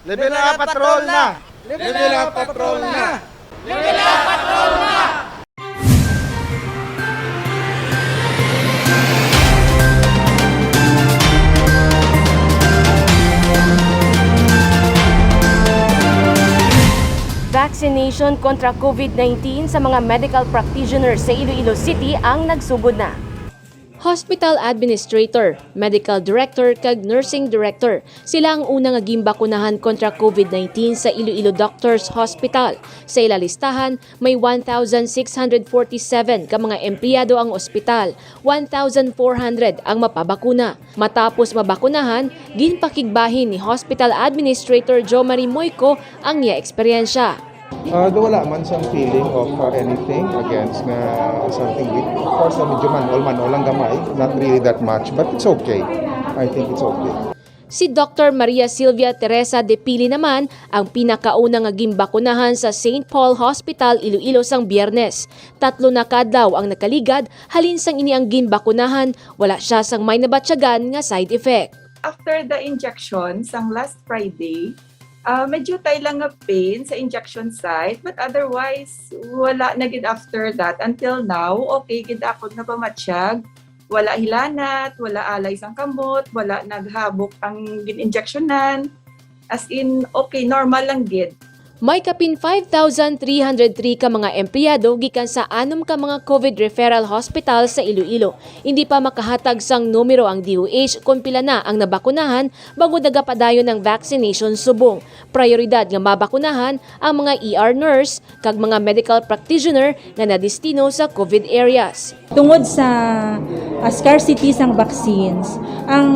Level up patrol na! Level up patrol na! Vaccination kontra COVID-19 sa mga medical practitioners sa Iloilo City ang nagsugod na. Hospital Administrator, Medical Director kag Nursing Director, sila ang unang gimbakunahan kontra COVID-19 sa Iloilo Doctors Hospital. Sa ilalistahan, may 1,647 ka mga empleyado ang ospital, 1,400 ang mapabakuna. Matapos mabakunahan, ginpakigbahin ni Hospital Administrator Jo Marie Moico ang niya eksperyensya. Wala man siyang feeling of anything against na something with. Of course, medyo manol lang gamay. Not really that much, but it's okay. I think it's okay. Si Dr. Maria Silvia Teresa de Pili naman ang pinakaunang gimbakunahan sa St. Paul Hospital, Iloilo sang Biyernes. 3 na kadlaw ang nakaligad, halin sang ini ang gimbakunahan, wala siya sang may nabatyagan nga side effect. After the injection sang last Friday, medyo tay lang nga pain sa injection site, but otherwise wala na gid after that. Until now, okay gid ako nga pamatsyag. Wala hilanat, wala alay sang kamot, wala naghabok ang gin-injectionan. As in, okay, normal lang gid. May kapin 5,303 ka mga empleyado gikan sa 6 ka mga COVID referral hospital sa Iloilo. Hindi pa makahatag sang numero ang DOH kung pila na ang nabakunahan bago nagapadayon ng vaccination subong. Prioridad nga mabakunahan ang mga ER nurse kag mga medical practitioner nga nadistino sa COVID areas. Tungod sa scarcity sang vaccines, ang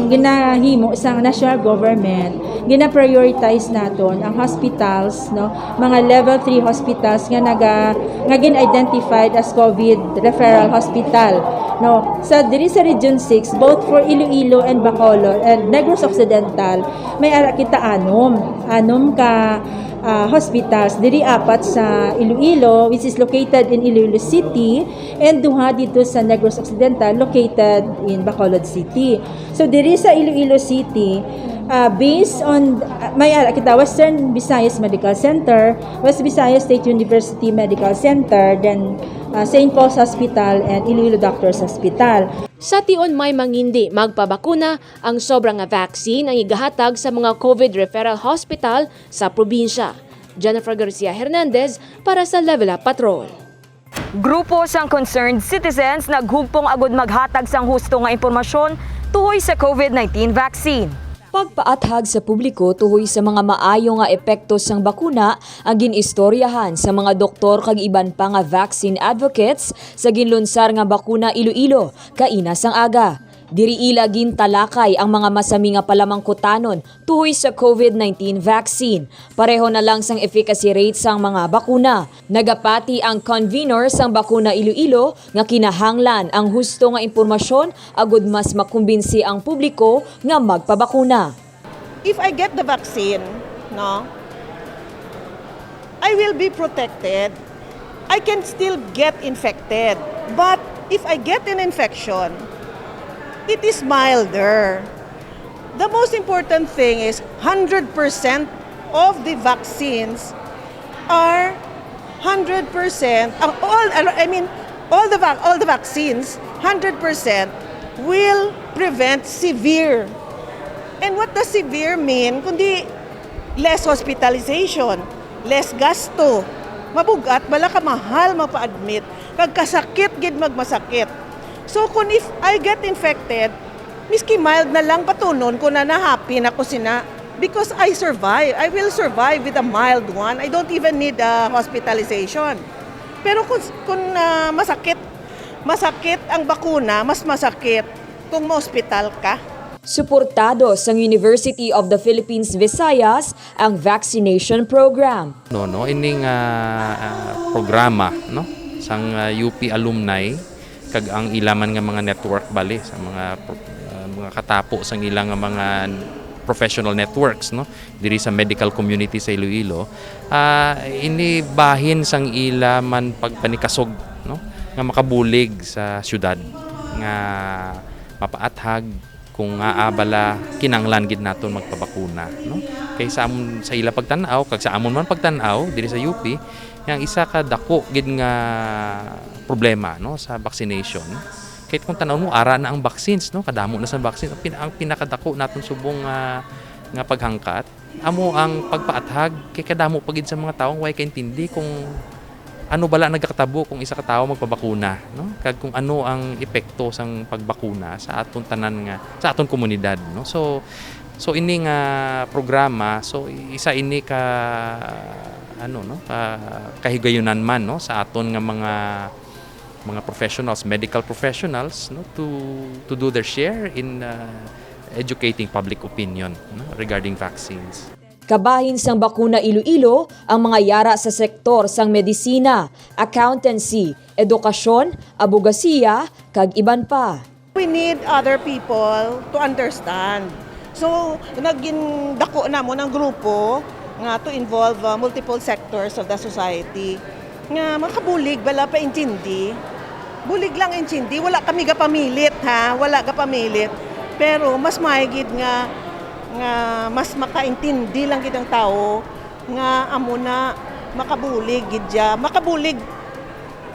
ginahimo sang national government, gina-prioritize naton ang hospitals, no, mga level 3 hospitals nga gin-identified as COVID referral hospital. No, diri sa Region 6, both for Iloilo and Bacolod and Negros Occidental, may ara kita anom ka hospitals, diri 4 sa Iloilo, which is located in Iloilo City, and 2 dito sa Negros Occidental, located in Bacolod City. So diri sa Iloilo City, based on may kita Western Visayas Medical Center, West Visayas State University Medical Center, then St. Paul's Hospital and Iloilo Doctors Hospital. Sa tion may mangindi magpabakuna ang sobrang nga vaccine ang igahatag sa mga COVID referral hospital sa probinsya. Jennifer Garcia Hernandez para sa Level Up Patrol. Grupo sang concerned citizens naghugpong agud maghatag sang husto nga impormasyon tuhoy sa COVID-19 vaccine. Pagpaathag sa publiko tuhoy sa mga maayo nga epekto sang bakuna ang ginistoryahan sa mga doktor kag iban pa nga vaccine advocates sa ginlunsar nga bakuna Iloilo kaina sang aga. Diri ila gintalakay ang mga masami nga palamangkutanon tuhoy sa COVID-19 vaccine. Pareho na lang sang efficacy rate sang mga bakuna. Nagapati ang convener sang bakuna Iloilo nga kinahanglan ang husto nga impormasyon agud mas makumbinsi ang publiko nga magpabakuna. If I get the vaccine, no, I will be protected. I can still get infected. But if I get an infection, it is milder. The most important thing is 100% of the vaccines are 100%, all the vaccines, 100% will prevent severe. And what does severe mean? Kundi less hospitalization, less gasto, mabugat, bala ka mahal mapa-admit, kag kasakit gid magmasakit. So kung if I get infected, miski mild na lang patunon ko na happy na ko sina because I survive. I will survive with a mild one. I don't even need hospitalization. Pero kung masakit ang bakuna, mas masakit kung ma-hospital ka. Suportado sa University of the Philippines Visayas ang vaccination program. Ining programa sang UP alumni kag ang ilaman nga mga network bali sa mga katapo sang ilang mga professional networks diri sa medical community sa Iloilo ini bahin sang ilaman pagpanikasog nga makabulig sa syudad nga mapaathag kung aabala kinanglan gid naton magpabakuna, no? Kay sa amon sa ila pagtan-aw kag sa amon man pagtan-aw diri sa UP, yang isa ka dako gid nga problema, no, sa vaccination. Kahit kung tanaw mo ara na ang vaccines, no, kadamo na sa vaccine, ang pinakadako naton subong nga paghangkat amo ang pagpaathag kay kadamo pagid sa mga tawo way kaintindi kung ano bala nagkatabo kung isa ka tawo magpabakuna, no, kag kung ano ang epekto sang pagbakuna sa aton tanan nga sa aton komunidad, no. So ini nga programa, so isa ini ka ano, no, kahigayunan man, no, sa aton nga mga professionals, medical professionals, no, to do their share in educating public opinion, no, regarding vaccines. Kabahin sang bakuna Iloilo ang mga yara sa sektor sang medisina, accountancy, edukasyon, abogasiya, kag iban pa. We need other people to understand. So, naging dako na mo ng grupo nga to involve multiple sectors of the society. Nga makabulig, wala pa intindi. Bulig lang intindi, wala kami pamilit ha, wala ka pamilit. Pero mas mahigit nga mas makaintindi lang kitang tao nga amo na makabulig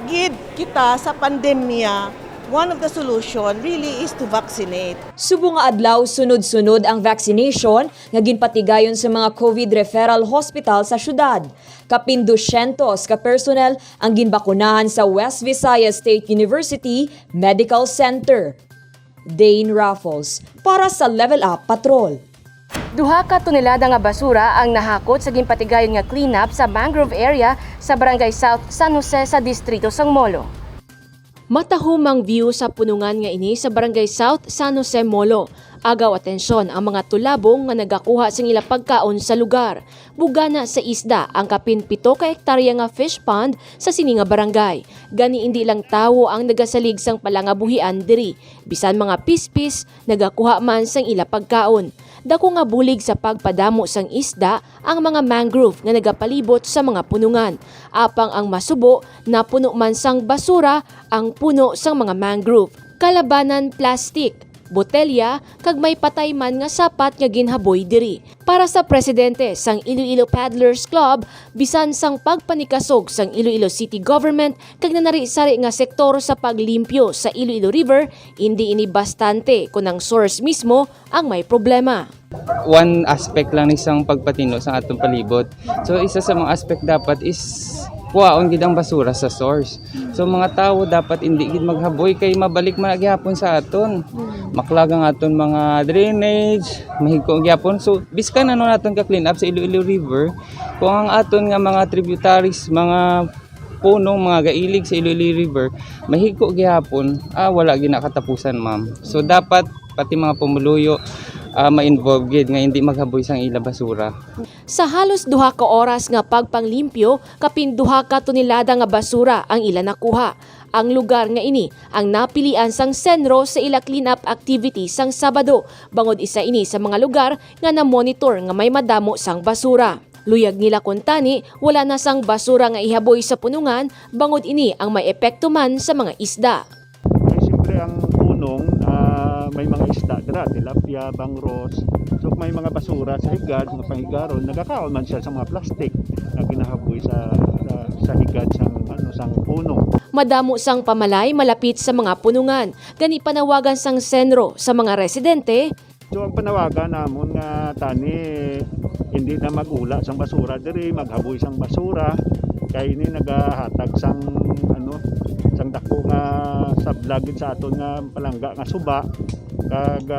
gid kita sa pandemya. One of the solution really is to vaccinate. Subo nga adlaw sunod-sunod ang vaccination nga ginpatigayon sa mga COVID referral hospital sa syudad. Kapin 200 ka personnel ang ginbakunahan sa West Visayas State University Medical Center. Dane Raffles para sa Level Up Patrol. 2 ka tonelada nga basura ang nahakot sa ginpatigayon nga cleanup sa mangrove area sa Barangay South San Jose sa distrito sang Molo. Matahumang view sa punungan nga ini sa Barangay South San Jose Molo. Agaw atensyon ang mga tulabong nga nagakuha sang ila pagkaon sa lugar. Bugana sa isda ang kapin 7 ka hektarya nga fish pond sa sini nga barangay. Gani hindi lang tawo ang nagasalig sang palangabuhian diri. Bisan mga pispis nagakuha man sang ila pagkaon. Dako nga bulig sa pagpadamo sang isda ang mga mangrove nga nagapalibot sa mga punungan. Apang ang masubo na puno man sang basura ang puno sang mga mangrove. Kalabanan plastic, botelya kag may patay man nga sapat nga ginhaboy diri. Para sa presidente sang Iloilo Paddlers Club, bisan sang pagpanikasog sang Iloilo City Government kag nanari-sari nga sektor sa paglimpyo sa Iloilo River, hindi ini bastante kun ang source mismo ang may problema. One aspect lang isang pagpatino sa atong palibot. So isa sa mga aspect dapat is kuhaon gid ang basura sa source. So mga tao dapat hindi gid maghaboy kay mabalik man gyapon sa aton. Maklag ang aton mga drainage, mahigko gyapon. So biskan ano naton ka clean up sa Iloilo River, kung ang aton nga mga tributaries, mga punong mga gailig sa Iloilo River, mahigko gyapon, wala gid nakatapusan, ma'am. So dapat pati mga pumuluyo ma-involve gid nga hindi maghaboy sang ila basura. Sa halos 2 ka oras nga pagpanglimpyo, kapin 2 ka tonelada nga basura ang ila nakuha. Ang lugar nga ini ang napilian sang senro sa ila cleanup activity sang Sabado, bangod isa ini sa mga lugar nga na-monitor nga may madamo sang basura. Luyag nila kuntani, wala na sang basura nga ihaboy sa punungan, bangod ini ang may epekto man sa mga isda. Siyempre ang punong may mga isda dira, tilapia, bangros. So may mga basura sa higad, mga panghigaron, nagakaon man siya sa mga plastic na ginahaboy sa higad sang puno. Madamo sang pamalay malapit sa mga punungan. Gani panawagan sang senro sa mga residente. So ang panawagan namon nga tani hindi na magula sang basura diri, maghaboy sang basura kay ini nagahatag sang sang dako nga sablagid sa aton nga palangga nga suba kag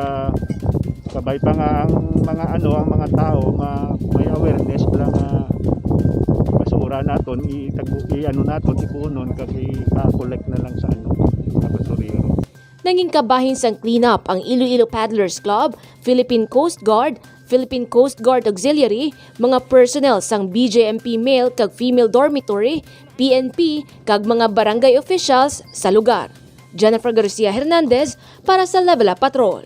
kabay pa nga ang mga tao nga may awareness lang nga basura naton naton ipunon kag i-collect na lang sa basurero. Nanging kabahin sang cleanup ang Iloilo Paddlers Club, Philippine Coast Guard, Philippine Coast Guard Auxiliary, mga personnel sang BJMP male kag female dormitory, PNP kag mga barangay officials sa lugar. Jennifer Garcia Hernandez para sa Level Up Patrol.